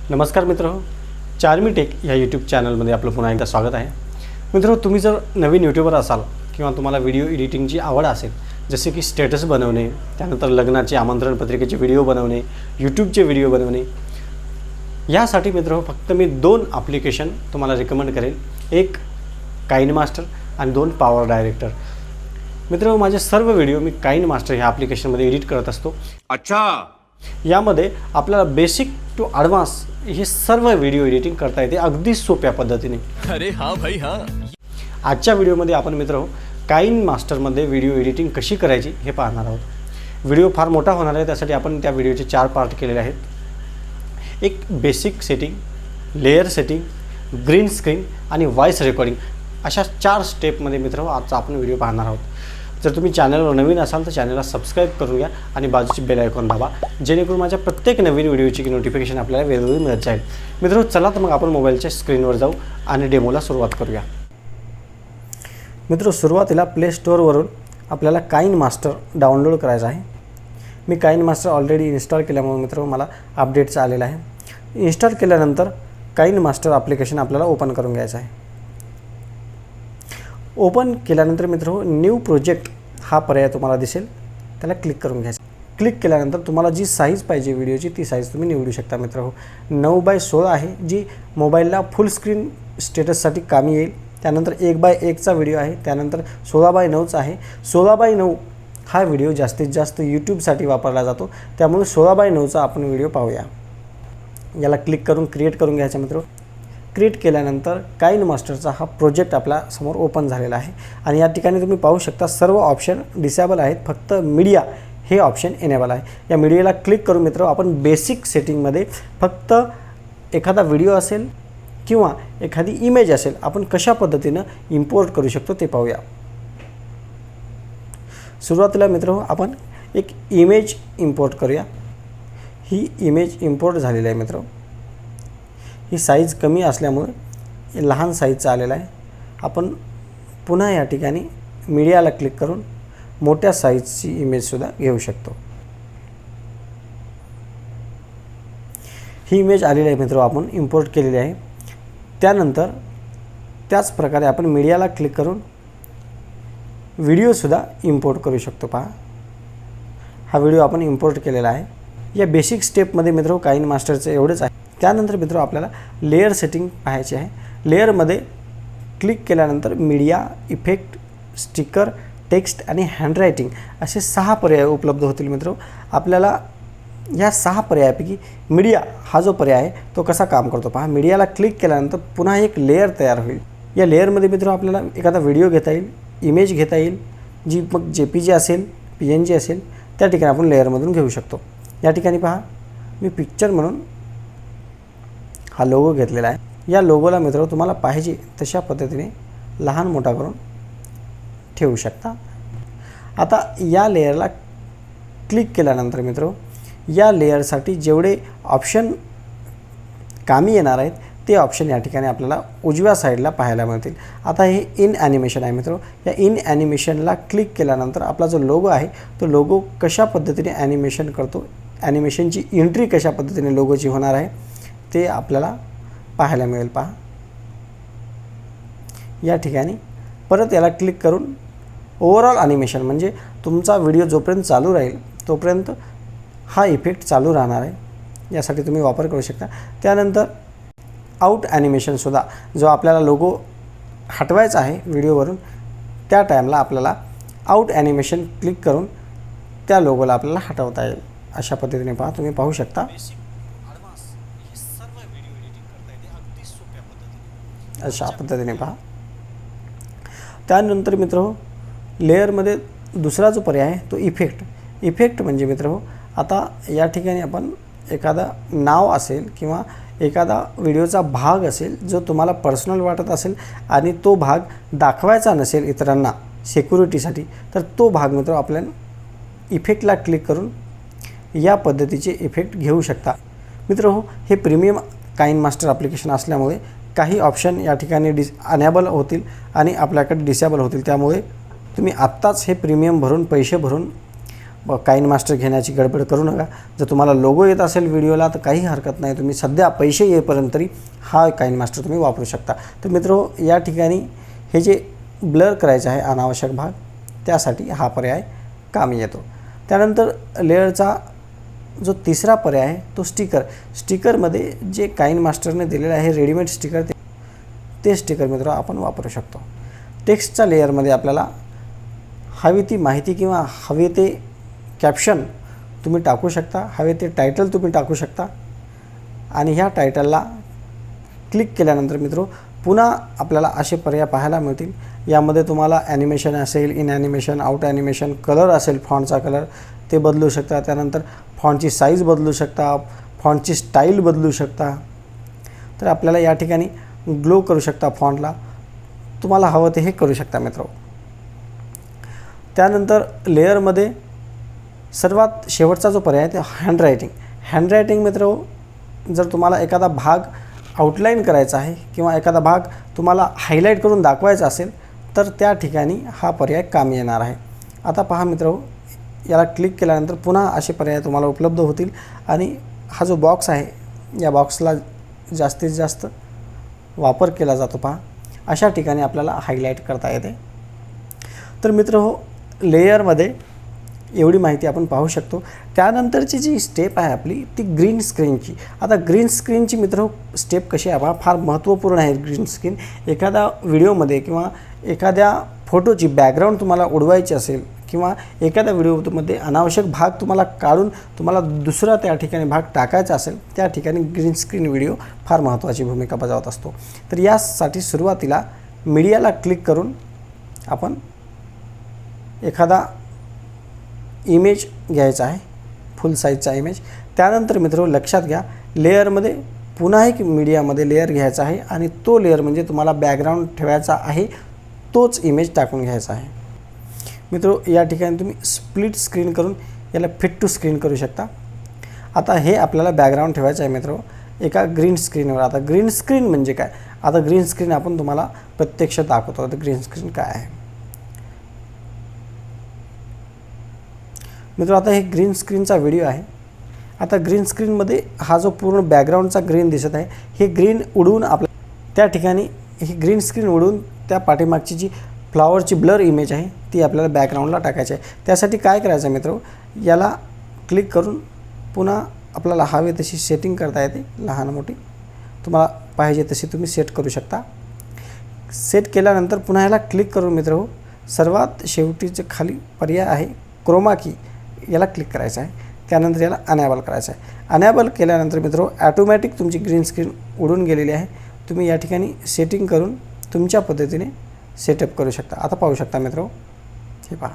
नमस्कार मित्रांनो, चार्मी टेक या यूट्यूब चॅनलमध्ये आपलं पुन्हा एकदा स्वागत आहे. मित्रांनो, तुम्ही जर नवीन यूट्यूबर असाल किंवा तुम्हाला व्हिडिओ एडिटिंगची आवड असेल, जसे की स्टेटस बनवणे, त्यानंतर लग्नाचे आमंत्रण पत्रिकेचे व्हिडिओ बनवणे, यूट्यूबचे व्हिडिओ बनवणे, यासाठी मित्रांनो फक्त मी 2 ॲप्लिकेशन तुम्हाला रिकमेंड करेल. एक काइनमास्टर आणि 2 पॉवर डायरेक्टर. मित्रांनो, माझे सर्व व्हिडिओ मी काइनमास्टर ह्या ॲप्लिकेशनमध्ये एडिट करत असतो. अच्छा, यामध्ये आपल्याला बेसिक टू ॲडव्हान्स हे सर्व व्हिडिओ एडिटिंग करता येते अगदी सोप्या पद्धतीने. अरे हाँ भाई हाँ. आजच्या व्हिडिओमध्ये आपण मित्रांनो काइनमास्टरमध्ये व्हिडिओ एडिटिंग कशी करायची हे पाहणार आहोत. व्हिडिओ फार मोठा होणार आहे, त्यासाठी आपण त्या व्हिडिओचे 4 पार्ट केलेले आहेत. एक basic setting, layer setting, green screen आणि व्हॉइस रेकॉर्डिंग अशा 4 स्टेपमध्ये मित्रांनो आजचा आपण व्हिडिओ पाहणार आहोत. जर तुम्ही चॅनलवर नवीन असाल तर चॅनलला सबस्क्राईब करून घ्या आणि बाजूची बेल आयकॉन दाबा, जेणेकरून माझ्या प्रत्येक नवीन व्हिडिओची नोटिफिकेशन आपल्याला वेळोवेळी मिळत जाईल. मित्रांनो, चला तर मग आपण मोबाईलच्या स्क्रीनवर जाऊ आणि डेमोला सुरुवात करूया. मित्रांनो, सुरुवातीला प्ले स्टोअरवरून आपल्याला काइनमास्टर डाउनलोड करायचं आहे. मी काइनमास्टर ऑलरेडी इन्स्टॉल केल्यामुळे मित्रांनो मला अपडेटचा आलेला आहे. इन्स्टॉल केल्यानंतर काइनमास्टर ॲप्लिकेशन आपल्याला ओपन करून घ्यायचं आहे. ओपन केल्यानंतर मित्रांनो न्यू प्रोजेक्ट हा पर्याय तुम्हाला दिसेल, त्याला क्लिक करून घ्यायचं. क्लिक केल्यानंतर तुम्हाला जी साईज पाहिजे व्हिडिओची ती साईज तुम्ही निवडू शकता. मित्रांनो 9x16 आहे, जी मोबाईलला फुल स्क्रीन स्टेटससाठी कामी येईल. त्यानंतर 1x1चा व्हिडिओ आहे, त्यानंतर 16x9चा आहे. 16x9 हा व्हिडिओ जास्तीत जास्त यूट्यूबसाठी वापरला जातो, त्यामुळे 16x9चा आपण व्हिडिओ पाहूया. याला क्लिक करून क्रिएट करून घ्यायचं. मित्रांनो, क्रिएट केल्यानंतर काइनमास्टरचा हा प्रोजेक्ट आपल्या समोर ओपन झालेला आहे आणि या ठिकाणी तुम्ही पाहू शकता सर्व ऑप्शन डिसेबल आहेत, फक्त मीडिया हे ऑप्शन एनेबल आहे. या मीडियाला क्लिक करून मित्रांनो आपण बेसिक सेटिंगमध्ये फक्त एखादा व्हिडिओ असेल किंवा एखादी इमेज असेल आपण कशा पद्धतीनं इम्पोर्ट करू शकतो ते पाहूया. सुरुवातीला मित्रांनो आपण एक इमेज इम्पोर्ट करूया. ही इमेज इम्पोर्ट झालेली आहे. मित्रांनो, ही साईज कमी असल्यामुळे लहान साईजचा आलेला आहे. आपण पुन्हा या ठिकाणी मीडियाला क्लिक करून मोठ्या साईजची इमेजसुद्धा घेऊ शकतो. ही इमेज आलेली आहे मित्रांनो, आपण इम्पोर्ट केलेली आहे. त्यानंतर त्याच प्रकारे आपण मीडियाला क्लिक करून व्हिडिओसुद्धा इम्पोर्ट करू शकतो. पहा, हा व्हिडिओ आपण इम्पोर्ट केलेला आहे. या बेसिक स्टेपमध्ये मित्रांनो काइनमास्टरचं एवढंच आहे. त्यानंतर मित्रांनो आपल्याला लेयर सेटिंग पाहायची आहे. लेअरमध्ये क्लिक केल्यानंतर मीडिया, इफेक्ट, स्टिकर, टेक्स्ट आणि हँडरायटिंग असे 6 पर्याय उपलब्ध होतील. मित्रांनो, आपल्याला या 6 पर्यायापैकी मीडिया हा जो पर्याय आहे तो कसा काम करतो पहा. मीडियाला क्लिक केल्यानंतर पुन्हा एक लेअर तयार होईल. या लेअरमध्ये मित्रांनो आपल्याला एखादा व्हिडिओ घेता येईल, इमेज घेता येईल, जी मग JPG असेल, PNG असेल, त्या ठिकाणी आपण लेअरमधून घेऊ शकतो. या ठिकाणी पहा, मी पिक्चर म्हणून हा लोगो घेतलेला आहे. या लोगोला मित्रांनो तुम्हाला पाहिजे तशा पद्धतीने लहान मोठा करून ठेवू शकता. आता या लेअरला क्लिक केल्यानंतर मित्रांनो या लेअरसाठी जेवढे ऑप्शन कामी येणार आहेत ते ऑप्शन या ठिकाणी आपल्याला उजव्या साईडला पाहायला मिळतील. आता हे इन ॲनिमेशन आहे मित्रांनो. या इन ॲनिमेशनला क्लिक केल्यानंतर आपला जो लोगो आहे तो लोगो कशा पद्धतीने ॲनिमेशन करतो, ॲनिमेशनची एंट्री कशा पद्धतीने लोगोची होणार आहे ते आपल्याला पाहायला मिळेल. पहा, या ठिकाणी परत याला क्लिक करून ओव्हरऑल ॲनिमेशन म्हणजे तुमचा व्हिडिओ जोपर्यंत चालू राहील तोपर्यंत हा इफेक्ट चालू राहणार आहे, यासाठी तुम्ही वापर करू शकता. त्यानंतर आउट ॲनिमेशनसुद्धा जो आपल्याला लोगो हटवायचा आहे व्हिडिओवरून त्या टाईमला आपल्याला आउट ॲनिमेशन क्लिक करून त्या लोगोला आपल्याला हटवता येईल. अशा पद्धतीने पहा, तुम्ही पाहू शकता. अशा पद्धतीने पहा. त्यानंतर मित्रांनो लेअरमध्ये दुसरा जो पर्याय आहे तो इफेक्ट म्हणजे मित्रांनो आता या ठिकाणी आपण एखादा नाव असेल किंवा एखादा व्हिडिओचा भाग असेल जो तुम्हाला पर्सनल वाटत असेल आणि तो भाग दाखवायचा नसेल इतरांना सिक्युरिटीसाठी, तर तो भाग मित्रांनो आपल्याला इफेक्टला क्लिक करून या पद्धतीचे इफेक्ट घेऊ शकता. मित्रांनो, हे प्रीमियम काइनमास्टर ॲप्लिकेशन असल्यामुळे काही ऑप्शन या ठिकाणी अनेबल होतील आणि आपल्याकडे डिसेबल होतील. त्यामुळे तुम्ही आत्ताच हे प्रीमियम भरून पैसे भरून काइन मास्टर घेण्याची गडबड करू नका। जर तुम्हाला लोगो येत असेल व्हिडिओला तर काही हरकत नाही, तुम्ही सध्या पैसे येईपर्यंत तरी हा काइन मास्टर तुम्ही वापरू शकता। तर मित्रो, या ठिकाणी हे जे ब्लर करायचे आहे अनावश्यक भाग, त्यासाठी हा पर्याय कामी येतो। त्यानंतर लेअरचा जो तिसरा पर्याय आहे तो स्टिकरमध्ये जे काइन मास्टरने दिलेलं आहे रेडीमेड स्टिकर, ते स्टिकर मित्र आपण वापरू शकतो। टेक्स्टच्या लेअरमध्ये आपल्याला हवी ती माहिती किंवा हवे ते कॅप्शन तुम्ही टाकू शकता, हवे ते टायटल तुम्ही टाकू शकता आणि ह्या टायटलला क्लिक केल्यानंतर मित्रो पुन्हा आपल्याला असे पर्याय पाहायला मिळतील। यामध्ये तुम्हाला ॲनिमेशन असेल, in animation, out animation, colour असेल, फॉन्टचा कलर ते बदलू शकता, त्यानंतर फॉन्टची साईज बदलू शकता, फॉन्टची स्टाईल बदलू शकता। तर आपल्याला या ठिकाणी ग्लो करू शकता फॉन्टला, तुम्हाला हवं ते हे करू शकता मित्रो। त्यानंतर लेअरमध्ये सर्वात शेवटचा जो पर्याय आहे ते हँडरायटिंग मित्रो, जर तुम्हाला एखादा भाग आउटलाईन करायचा आहे किंवा एखादा भाग तुम्हाला हायलाईट करून दाखवायचा असेल तर त्या ठिकाणी हा पर्याय कामी येणार आहे। आता पहा मित्रो, याला क्लिक केल्यानंतर पुन्हा असे पर्याय तुम्हाला उपलब्ध होतील आणि हा जो बॉक्स आहे या बॉक्सला जास्तीत जास्त वापर केला जातो। पहा अशा ठिकाणी आपल्याला हायलाईट करता येते। तर मित्र हो, लेअरमध्ये एवढी माहिती आपण पाहू शकतो। त्यानंतरची जी स्टेप आहे आपली ती ग्रीन स्क्रीनची। आता ग्रीन स्क्रीनची मित्र स्टेप कशी आहे, फार महत्त्वपूर्ण आहे ग्रीन स्क्रीन। एखाद्या व्हिडिओमध्ये किंवा एखाद्या फोटोची बॅकग्राऊंड तुम्हाला उडवायची असेल किंवा एखाद्या व्हिडिओमध्ये अनावश्यक भाग तुम्हाला काढून तुम्हाला दुसरा त्या ठिकाणी भाग टाकायचा असेल, त्या ठिकाणी ग्रीन स्क्रीन व्हिडिओ फार महत्त्वाची भूमिका बजावत असतो। तर यासाठी सुरुवातीला मीडियाला क्लिक करून आपण एखादा इमेज घ्यायचा आहे, फुल साईजचा इमेज। त्यानंतर मित्र लक्षात घ्या, लेअरमध्ये पुन्हा एक मीडियामध्ये लेअर घ्यायचा आहे आणि तो लेअर म्हणजे तुम्हाला बॅकग्राऊंड ठेवायचा आहे तोच इमेज टाकून घ्यायचा आहे मित्रो। या ठिकाणी तुम्ही स्प्लिट स्क्रीन करून याला फिट टू स्क्रीन करू शकता। आता हे आपल्याला बॅकग्राऊंड ठेवायचं आहे मित्रो एका ग्रीन स्क्रीनवर। आता ग्रीन स्क्रीन म्हणजे काय, आता ग्रीन स्क्रीन आपण तुम्हाला प्रत्यक्ष दाखवतो। आता ग्रीन स्क्रीन काय आहे मित्रो, आता हे ग्रीन स्क्रीनचा व्हिडिओ आहे। आता ग्रीन स्क्रीनमध्ये हा जो पूर्ण बॅकग्राऊंडचा ग्रीन दिसत आहे, हे ग्रीन उडवून आपल्या त्या ठिकाणी ही ग्रीन स्क्रीन उडवून त्या पाठीमागची जी फ्लॉवरची ब्लर इमेज आहे ती आपल्याला बॅकग्राऊंडला टाकायची आहे। त्यासाठी काय करायचं मित्रो, याला क्लिक करून पुन्हा आपल्याला हवे तशी सेटिंग करता येते, लहान मोठी तुम्हाला पाहिजे तशी तुम्ही सेट करू शकता। सेट केल्यानंतर पुन्हा याला क्लिक करून मित्र सर्वात शेवटीचे खाली पर्याय आहे क्रोमा की, याला क्लिक करायचं आहे। त्यानंतर याला अनॅबल करायचं आहे। अनॅबल केल्यानंतर मित्रो ॲटोमॅटिक तुमची ग्रीन स्क्रीन उडून गेलेली आहे। तुम्ही या ठिकाणी सेटिंग करून तुमच्या पद्धतीने सेटअप करू शकता। आता पाहू शकता मित्रो, हे पहा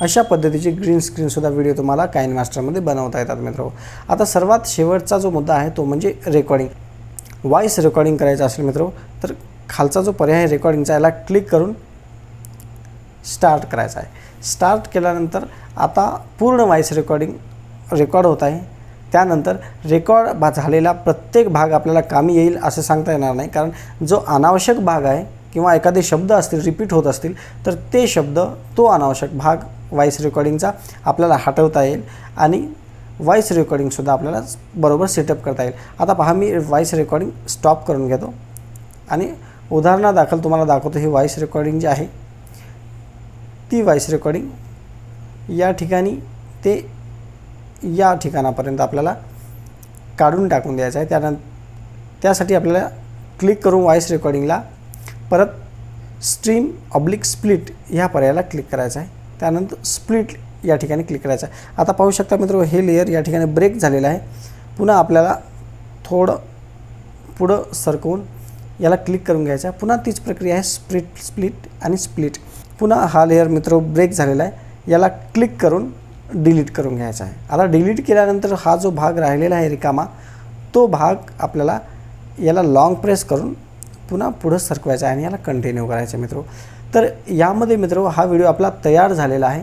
अशा पद्धतीची ग्रीन स्क्रीनसुद्धा व्हिडिओ तुम्हाला काइन मास्टरमध्ये बनवता येतात मित्रो। आता सर्वात शेवटचा जो मुद्दा आहे तो म्हणजे रेकॉर्डिंग। व्हॉइस रेकॉर्डिंग करायचं असेल मित्रो तर खालचा जो पर्याय आहे रेकॉर्डिंगचा, याला क्लिक करून स्टार्ट करायचा आहे। स्टार्ट केल्यानंतर आता पूर्ण व्हॉइस रेकॉर्ड होत आहे। त्यानंतर रेकॉर्ड झालेला प्रत्येक भाग आपल्याला कामी येईल असं सांगता येणार नाही, कारण जो अनावश्यक भाग आहे किंवा एखादे शब्द असतील रिपीट होत असतील तर ते शब्द, तो अनावश्यक भाग व्हॉइस रेकॉर्डिंगचा आपल्याला हटवता येईल आणि व्हॉइस रेकॉर्डिंगसुद्धा आपल्याला बरोबर सेटअप करता येईल। आता पहा, मी व्हॉइस रेकॉर्डिंग स्टॉप करून घेतो आणि उदाहरणादाखल तुम्हाला दाखवतो। ही व्हॉइस रेकॉर्डिंग जी आहे ती व्हॉइस रेकॉर्डिंग या ठिकाणी ते या ठिकाणापर्यंत आपल्याला काढून टाकून द्यायचं आहे। त्यासाठी आपल्याला क्लिक करून व्हॉइस रेकॉर्डिंगला परत स्प्लिट ह्या पर्यायाला क्लिक करायचं आहे। त्यानंतर स्प्लिट या ठिकाणी क्लिक करायचं आहे। आता पाहू शकता मित्र, हे लेयर या ठिकाणी ब्रेक झालेलं आहे। पुन्हा आपल्याला थोडं पुढं सरकवून याला क्लिक करून घ्यायचं आहे। पुन्हा तीच प्रक्रिया आहे, स्प्लिट आणि स्प्लिट। पुन्हा हा लेयर मित्र ब्रेक झालेला आहे, याला क्लिक करून डिलीट करून घ्यायचा आहे। आता डिलीट केल्यानंतर हा जो भाग राहिलेला आहे रिकामा, तो भाग आपल्याला याला लॉंग प्रेस करून पुन्हा पुढं सरकवायचा आहे आणि याला कंटिन्यू करायचं आहे मित्रो। तर यामध्ये मित्रो हा व्हिडिओ आपला तयार झालेला आहे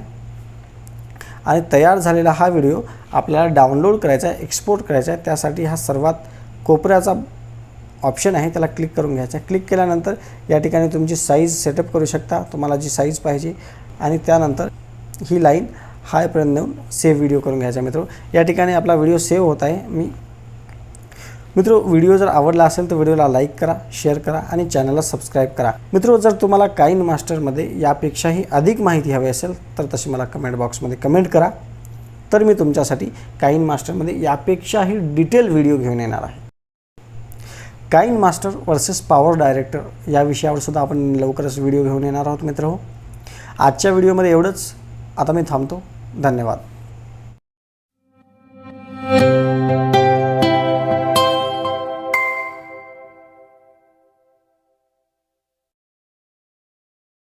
आणि तयार झालेला हा व्हिडिओ आपल्याला डाउनलोड करायचा आहे, एक्सपोर्ट करायचा आहे। त्यासाठी हा सर्वात कोपऱ्याचा ऑप्शन आहे, त्याला क्लिक करून घ्यायचा आहे। क्लिक केल्यानंतर या ठिकाणी तुमची साईज सेटअप करू शकता, तुम्हाला जी साईज पाहिजे, आणि त्यानंतर ही लाईन हायपर्यंत नेऊन सेव्ह व्हिडिओ करून घ्यायचा मित्र। या ठिकाणी आपला व्हिडिओ सेव्ह होत आहे। मित्रो, व्हिडिओ जर आवडला असेल तर व्हिडिओला लाईक करा, शेअर करा आणि चॅनलला सबस्क्राईब करा। मित्रो, जर तुम्हाला काइन मास्टरमध्ये यापेक्षाही अधिक माहिती हवी असेल तर तशी मला कमेंट बॉक्समध्ये कमेंट करा, तर मी तुमच्यासाठी काइन मास्टरमध्ये यापेक्षाही डिटेल व्हिडिओ घेऊन येणार आहे। KineMaster versus PowerDirector या विषयावर सुद्धा आपण लवकरच व्हिडिओ घेऊन येणार आहोत मित्र। आजच्या व्हिडिओमध्ये एवढंच। आता मी थांबतो। धन्यवाद।